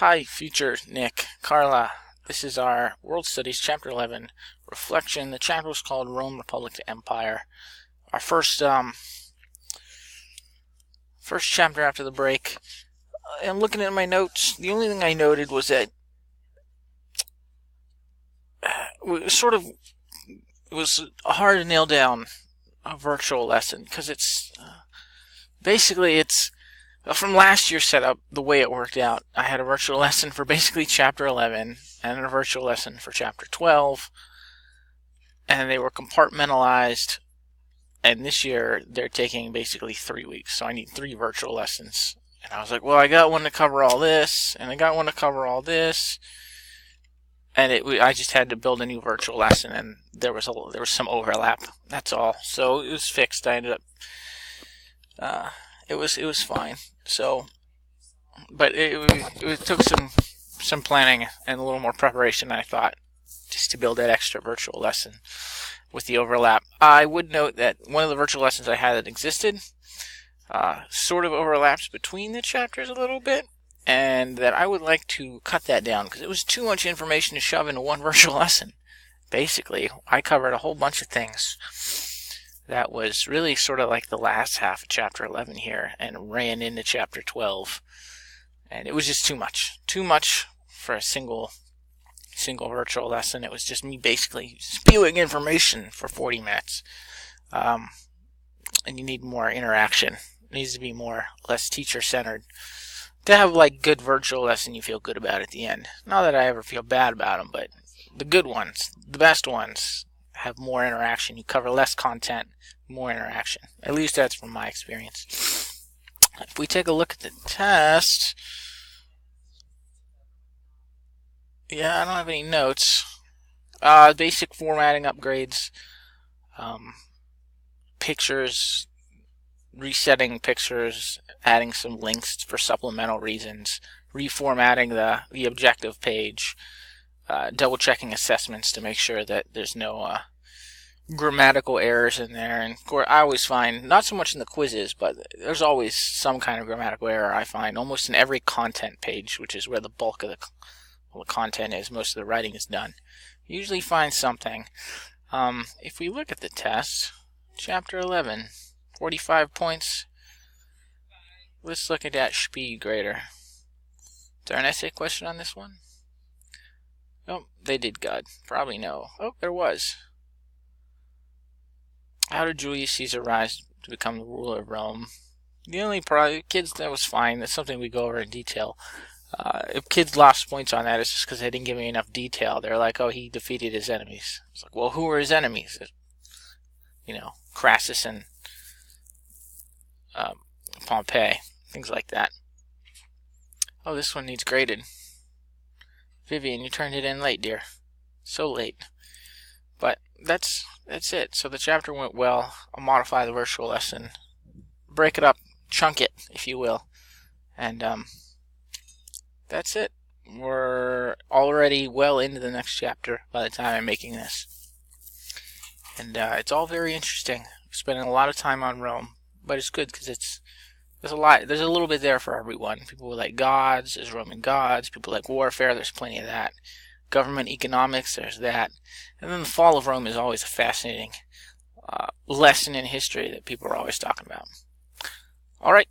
Hi, future Nick, Carla. This is our World Studies Chapter 11 Reflection. The chapter was called Rome, Republic to Empire. Our first chapter after the break. I'm looking at my notes. The only thing I noted was that it was hard to nail down a virtual lesson because it's from last year's setup. The way it worked out, I had a virtual lesson for basically chapter 11 and a virtual lesson for chapter 12, and they were compartmentalized. And this year they're taking basically 3 weeks, so I need 3 virtual lessons. And I was like, well, I got one to cover all this, and I got one to cover all this, and I just had to build a new virtual lesson, and there was some overlap. That's all. So it was fixed. I ended up it was fine. So, but it took some planning and a little more preparation than I thought, just to build that extra virtual lesson with the overlap. I would note that one of the virtual lessons I had that existed sort of overlaps between the chapters a little bit, and that I would like to cut that down because it was too much information to shove into one virtual lesson. Basically, I covered a whole bunch of things that was really sort of like the last half of chapter 11 here and ran into chapter 12, and it was just too much for a single virtual lesson. It was just me basically spewing information for 40 minutes. And you need more interaction. It needs to be less teacher-centered. To have like good virtual lesson you feel good about at the end. Not that I ever feel bad about them, but the good ones, the best ones, have more interaction. You cover less content, more interaction. At least that's from my experience. If we take a look at the test, yeah, I don't have any notes. Basic formatting upgrades, pictures, resetting pictures, adding some links for supplemental reasons, reformatting the objective page, double checking assessments to make sure that there's no grammatical errors in there. And of course, I always find, not so much in the quizzes, but there's always some kind of grammatical error. I find almost in every content page, which is where the bulk of the content is, most of the writing is done. You usually find something. If we look at the test, chapter 11, 45 points. Let's look at that speed grader. Is there an essay question on this one? Oh, they did good. Probably no. Oh, there was. How did Julius Caesar rise to become the ruler of Rome? The only kids, that was fine. That's something we go over in detail. If kids lost points on that, it's just because they didn't give me enough detail. They're like, oh, he defeated his enemies. It's like, well, who were his enemies? Crassus and Pompey, things like that. Oh, this one needs graded. Vivian, you turned it in late, dear. So late. But that's it. So the chapter went well. I'll modify the virtual lesson, break it up, chunk it, if you will, and that's it. We're already well into the next chapter by the time I'm making this, and it's all very interesting. Spending a lot of time on Rome, but it's good because there's a little bit there for everyone. People like gods, there's Roman gods. People like warfare, there's plenty of that. Government economics, there's that. And then the fall of Rome is always a fascinating lesson in history that people are always talking about. All right.